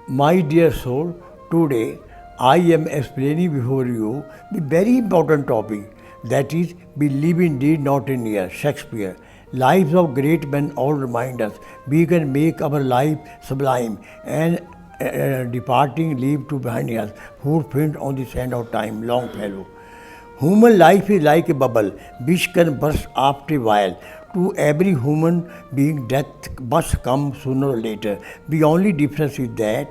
My dear soul, today I am explaining before you the very important topic, that is, believe in deed, not in ear. Shakespeare. Lives of great men all remind us we can make our life sublime and departing leave to behind us footprint on the sand of time. Longfellow. Human life is like a bubble which can burst after a while. To every human being, death must come sooner or later. The only difference is that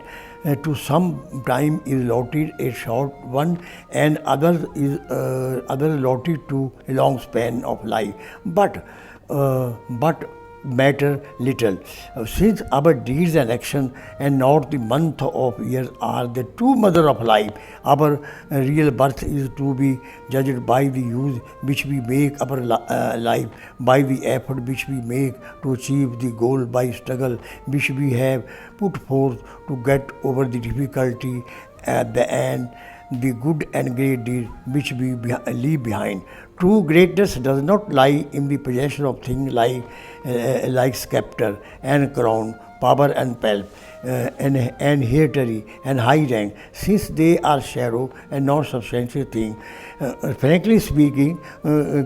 to some time is allotted a short one, and others allotted to a long span of life. But matter little. Since our deeds and action and not the month of years are the true mother of life, our real birth is to be judged by the use which we make our life, by the effort which we make to achieve the goal, by struggle which we have put forth to get over the difficulty at the end, the good and great deed which we leave behind. True greatness does not lie in the possession of things like scepter and crown, power and pelf, and heredity and high rank, since they are shadow and not substantial things. Frankly speaking,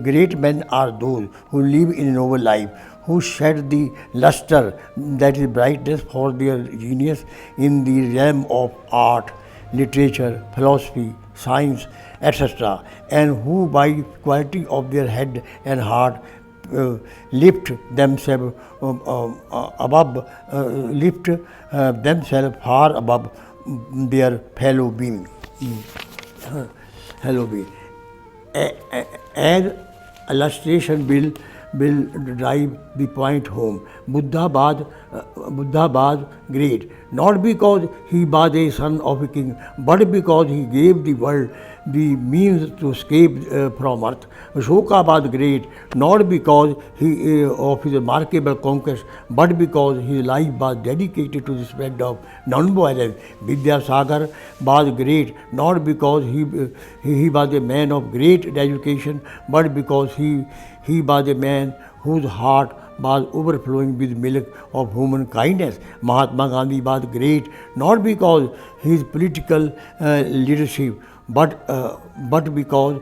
great men are those who live in a noble life, who shed the luster, that is brightness, for their genius in the realm of art, literature, philosophy, science, etc., and who by quality of their head and heart lift themselves themselves far above their fellow being. Fellow being. As illustration will drive the point home. Buddha was great, not because he was a son of a king, but because he gave the world the means to escape from earth. Ashoka was great, not because of his remarkable conquest, but because his life was dedicated to the spread of non-violence. Vidyasagar was great, not because he was a man of great education, but because he was a man whose heart was overflowing with milk of human kindness. Mahatma Gandhi was great, not because his political leadership, but because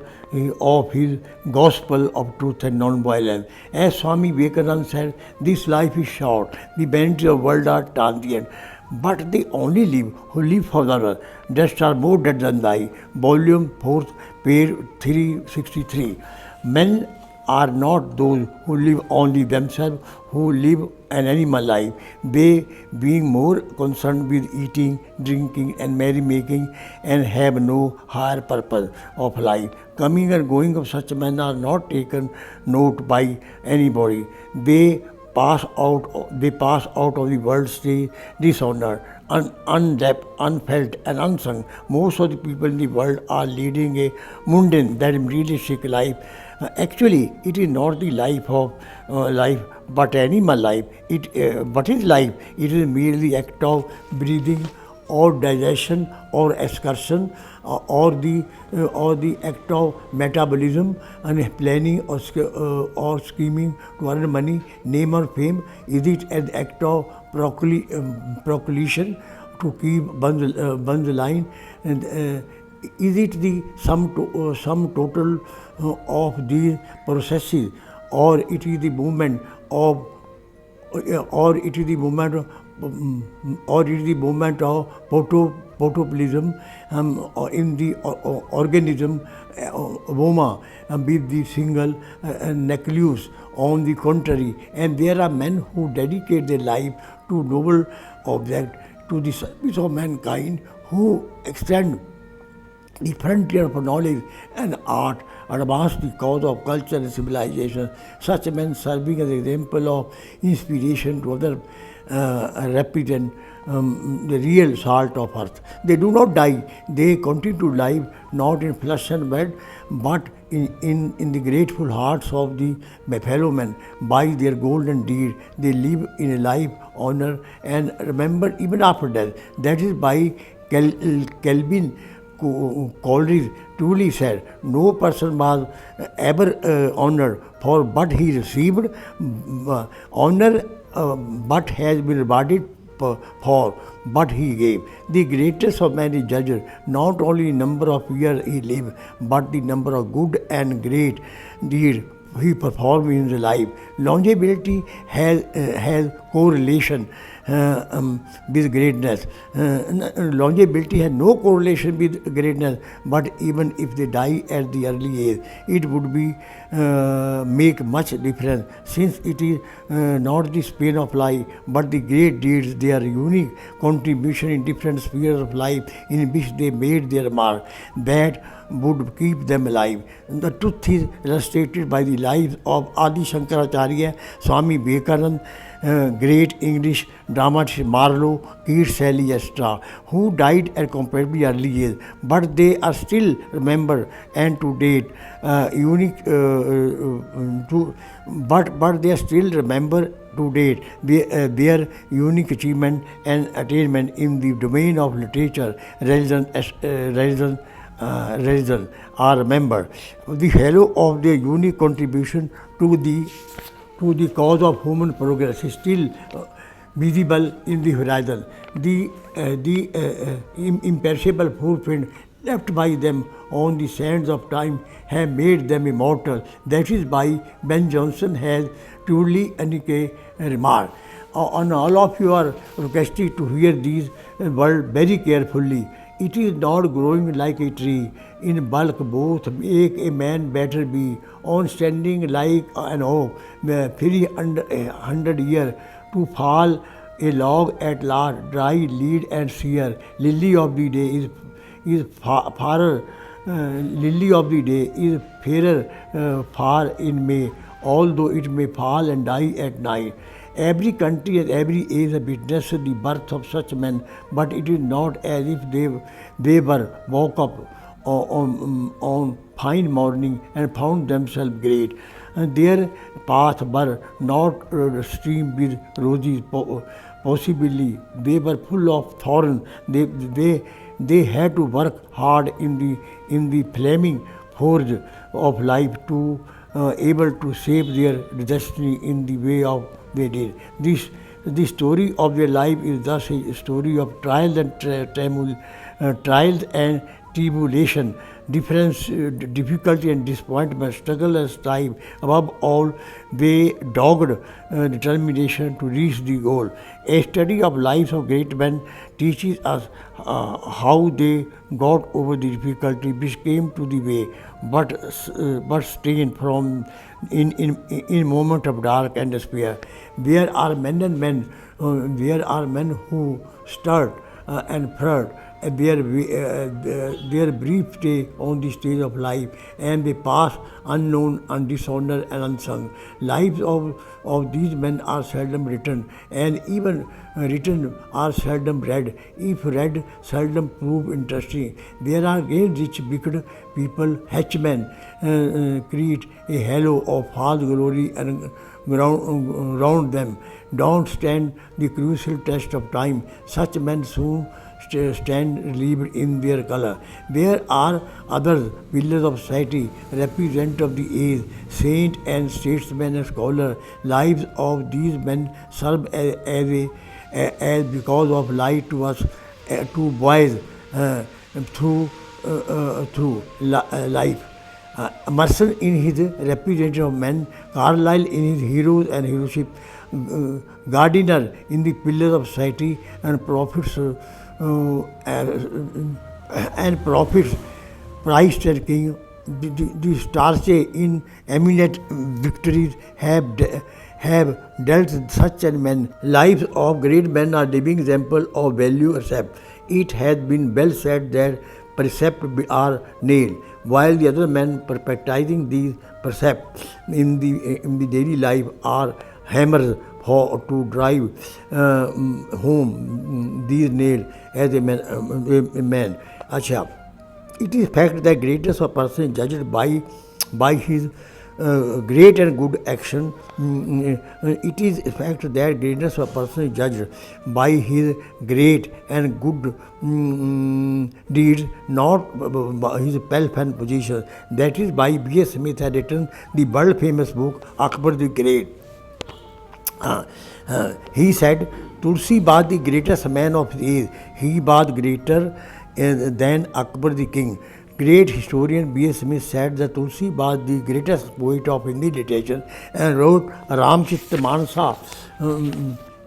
of his gospel of truth and non-violence. As Swami Vivekananda said, this life is short, the benefits of the world are transient, but they only live who live for the earth. Dust are more dead than thy. Volume 4, page 363. Men are not those who live only themselves, who live an animal life. They, being more concerned with eating, drinking, and merrymaking, and have no higher purpose of life. Coming and going of such men are not taken note by anybody. They pass out of the world stage dishonored, undept, unfelt, and unsung. Most of the people in the world are leading a mundane, that materialistic life. Actually, it is not the life of life, but animal life. What is life? It is merely the act of breathing, or digestion, or excursion, or the act of metabolism and planning or scheming to earn money, name or fame. Is it an act of procreation to keep one's line? And, is it the sum total of these processes, or it is the movement of protoplasm in the organism Voma with the single nucleus. On the contrary, and there are men who dedicate their life to noble object, to the service of mankind, who extend the frontier of knowledge and art, advance the cause of culture and civilization. Such men serving as an example of inspiration to other represent the real salt of earth. They do not die, they continue to live not in flesh and blood, but in the grateful hearts of the fellow men. By their golden deed, they live in a life, honor, and remember even after death. That is by Calvin Coleridge truly said, no person was ever honored but he received honor, but has been rewarded for, but he gave. The greatest of men is judged not only number of years he lived, but the number of good and great deeds he performed in his life. Longevity has correlation with greatness. Longevity has no correlation with greatness, but even if they die at the early age, it would be make much difference, since it is not the span of life, but the great deeds, their unique contribution in different spheres of life in which they made their mark, that would keep them alive. The truth is illustrated by the lives of Adi Shankaracharya, Swami Vivekananda, great English dramatist Marlowe, Keats, Shelley, etc., who died at comparatively early age, but they are still remembered and to date unique. But they are still remembered to date their unique achievement and attainment in the domain of literature, religion are remembered. The halo of their unique contribution to the cause of human progress is still visible in the horizon. The imperishable footprint left by them on the sands of time have made them immortal. That is why Ben Jonson has truly unique remark. On all of you are requested to hear these words very carefully. It is not growing like a tree, in bulk both make a man better be, on standing like an oak, free under 100 years, to fall a log at last, dry, lead and sere. Lily of the day is fairer, lily of the day is fairer far in May, although it may fall and die at night. Every country and every age has witnessed the birth of such men, but it is not as if they were woke up on fine morning and found themselves great. And their paths were not streamed with roses, possibly they were full of thorns. They had to work hard in the flaming forge of life to able to shape their destiny in the way of they did. The story of their life is thus a story of trials and tribulation, difficulty and disappointment, struggle and strife. Above all, they dogged determination to reach the goal. A study of lives of great men teaches us how they got over the difficulty which came to the way, but strained from in moment of dark and despair. There are men who stirred and furred their brief stay on the stage of life, and they pass unknown, undishonored and unsung. Lives of these men are seldom written, and even written are seldom read. If read, seldom prove interesting. There are again rich, wicked people, hatchmen, create a halo of false glory and round them. Don't stand the crucial test of time. Such men soon stand relieved in their color. There are others, pillars of society, represent of the age, saint and statesmen and scholar. Lives of these men serve as because of light to us, to boys through life. Emerson in his representation of men, Carlyle in his heroes and heroship, Gardiner in the pillars of society, and prophets, Christ and King, the Starche in eminent victories have dealt such and men. Lives of great men are living example of value accept. It has been well said that precepts are nailed, while the other men perpetuating these precepts in the daily life are hammers to drive home these nails as a man. Acha. It is fact that greatness of a person is judged by his great and good action. It is a fact that greatness of a person is judged by his great and good deeds, not by his wealth and position. That is why B.S. Smith had written the world famous book Akbar the Great. He said, Tulsi was the greatest man of his age. He was greater than Akbar the king. Great historian B.S. Smith said that Tulsi was the greatest poet of Hindi literature and wrote Ramchit Mansa,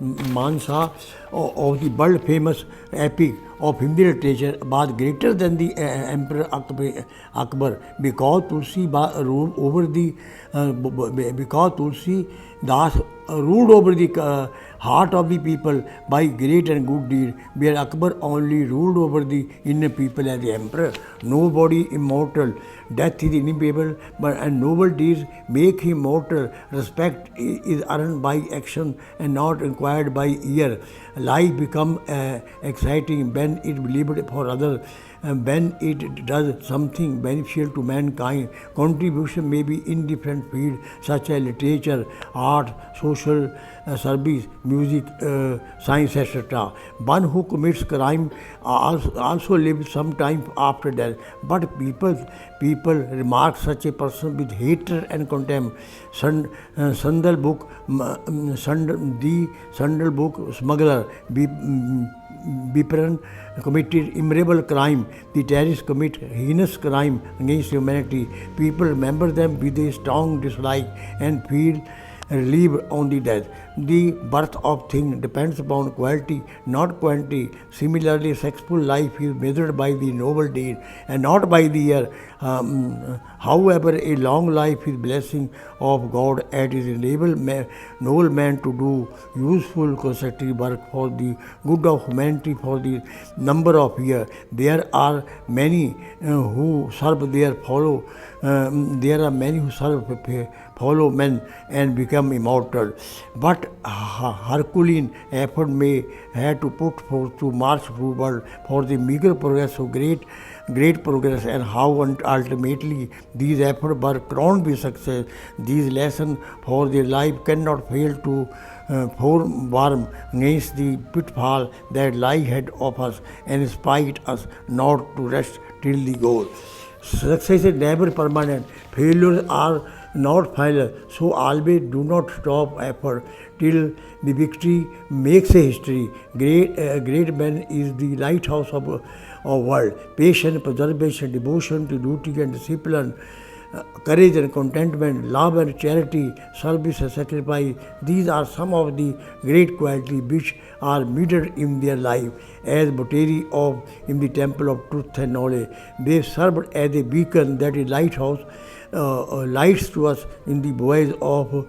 Mansa of the world famous epic of Hindi literature was greater than the Emperor Akbar because Tulsi ruled over the because Tulsi Das ruled over the heart of the people by great and good deed, where Akbar only ruled over the inner people as the emperor. Nobody immortal, death is inevitable, and noble deeds make him mortal. Respect is earned by action and not acquired by ear. Life becomes exciting when it believed for others, and when it does something beneficial to mankind. Contribution may be in different fields such as literature, art, social service, music, science, etc. One who commits crime also lives some time after death, but people remark such a person with hatred and contempt. Sandal book, Sandal book smuggler, Biparan committed immoral crime. The terrorists commit heinous crime against humanity. People remember them with a strong dislike and feel relief on the death. The birth of thing depends upon quality, not quantity. Similarly, successful life is measured by the noble deed and not by the year. However, a long life is blessing of God and it enables noble man to do useful constructive work for the good of humanity for the number of years. There are many who serve their follow. There are many who serve follow men and become immortal. But Herculean effort may have to put forth to march forward for the meager progress of great progress, and how ultimately these efforts were crowned with success. These lessons for their life cannot fail to forewarn against the pitfall that lie ahead of us and inspire us not to rest till the goal. Success is never permanent. Failures are not failure. So always do not stop effort till the victory makes a history. Great man is the lighthouse of world. Patience, preservation, devotion to duty and discipline, courage and contentment, love and charity, service and sacrifice. These are some of the great qualities which are mirrored in their life as boteri of in the temple of truth and knowledge. They served as a beacon that is lighthouse lights to us in the voyage of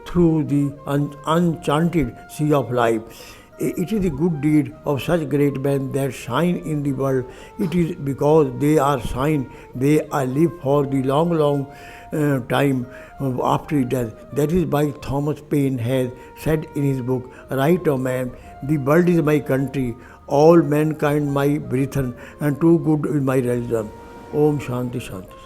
through the uncharted sea of life. It is the good deed of such great men that shine in the world. It is because they are shine, they are live for the long time after death. That is why Thomas Paine has said in his book, Right of Man, the world is my country, all mankind my brethren, and too good is my religion. Om Shanti Shanti.